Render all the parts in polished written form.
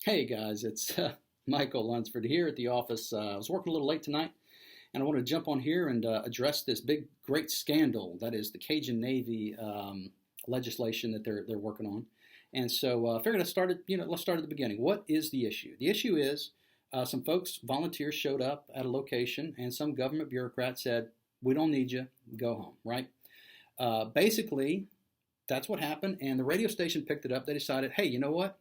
Hey guys, it's Michael Lunsford here at the office. I was working a little late tonight, and I wanted to jump on here and address this big, great scandal that is the Cajun Navy legislation that they're working on. And so I figured let's start at the beginning. What is the issue? The issue is some folks, volunteers, showed up at a location, and some government bureaucrat said, "We don't need you. Go home." Right? Basically, that's what happened, and the radio station picked it up. They decided, "Hey, you know what?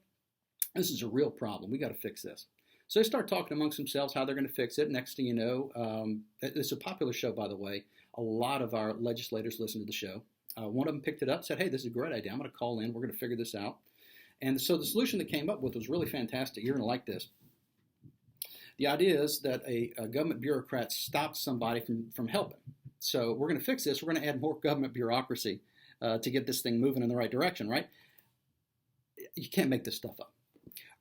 This is a real problem. We got to fix this." So they start talking amongst themselves how they're going to fix it. Next thing you know, it's a popular show, by the way. A lot of our legislators listen to the show. One of them picked it up, said, "Hey, this is a great idea. I'm going to call in. We're going to figure this out." And so the solution that came up with was really fantastic. You're going to like this. The idea is that a government bureaucrat stops somebody from helping. So we're going to fix this. We're going to add more government bureaucracy to get this thing moving in the right direction, right? You can't make this stuff up.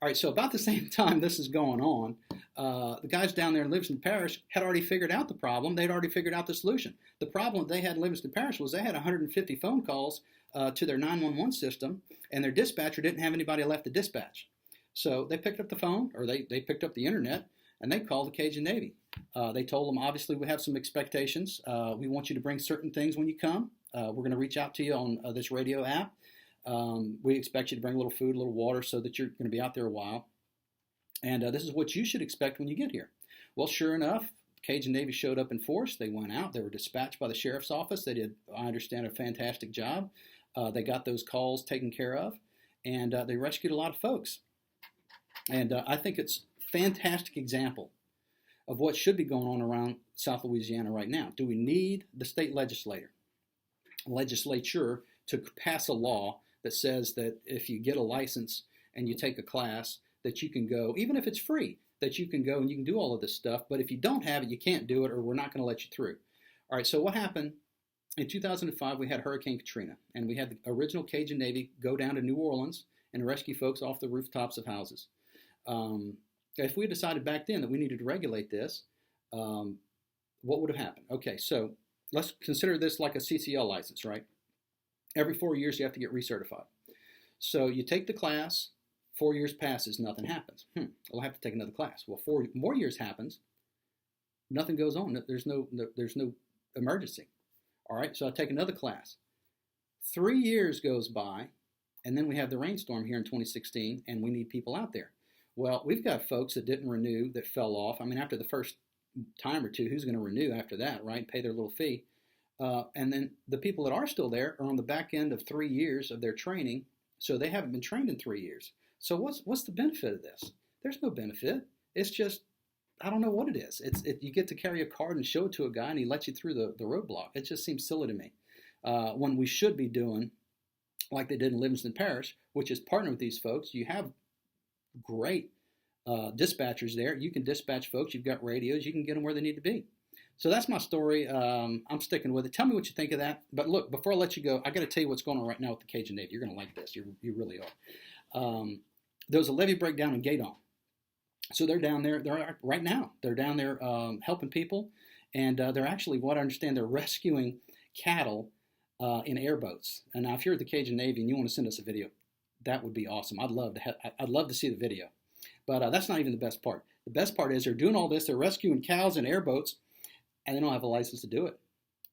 All right, so about the same time this is going on, the guys down there in Livingston Parish had already figured out the problem. They'd already figured out the solution. The problem they had in Livingston Parish was they had 150 phone calls to their 911 system, and their dispatcher didn't have anybody left to dispatch. So they picked up the phone, or they picked up the internet, and they called the Cajun Navy. They told them, obviously, we have some expectations. We want you to bring certain things when you come. We're going to reach out to you on this radio app. We expect you to bring a little food, a little water, so that you're going to be out there a while. And this is what you should expect when you get here. Well, sure enough, Cajun Navy showed up in force. They went out. They were dispatched by the sheriff's office. They did, I understand, a fantastic job. They got those calls taken care of, and they rescued a lot of folks. And I think it's a fantastic example of what should be going on around South Louisiana right now. Do we need the state legislature to pass a law that says that if you get a license and you take a class, that you can go, even if it's free, that you can go and you can do all of this stuff. But if you don't have it, you can't do it, or we're not going to let you through. All right, so what happened? In 2005, we had Hurricane Katrina, and we had the original Cajun Navy go down to New Orleans and rescue folks off the rooftops of houses. If we had decided back then that we needed to regulate this, what would have happened? Okay, so let's consider this like a CCL license, right? Every 4 years, you have to get recertified. So you take the class, 4 years passes, nothing happens. Well, I have to take another class. Well, 4 more years happens, nothing goes on. There's no emergency. All right, so I take another class. 3 years goes by, and then we have the rainstorm here in 2016, and we need people out there. Well, we've got folks that didn't renew, that fell off. I mean, after the first time or two, who's going to renew after that, right? Pay their little fee. And then the people that are still there are on the back end of 3 years of their training, so they haven't been trained in 3 years. So what's the benefit of this? There's no benefit. It's just, I don't know what it is. You get to carry a card and show it to a guy, and he lets you through the roadblock. It just seems silly to me. When we should be doing like they did in Livingston Parish, which is partner with these folks. You have great dispatchers there. You can dispatch folks. You've got radios. You can get them where they need to be. So that's my story. I'm sticking with it. Tell me what you think of that. But look, before I let you go, I got to tell you what's going on right now with the Cajun Navy. You're going to like this. You really are. There was a levee breakdown in Cajun. So they're down there. They're right now. They're down there helping people, and they're actually, what I understand, they're rescuing cattle in airboats. And now, if you're at the Cajun Navy and you want to send us a video, that would be awesome. I'd love to see the video. But that's not even the best part. The best part is they're doing all this. They're rescuing cows in airboats, and they don't have a license to do it.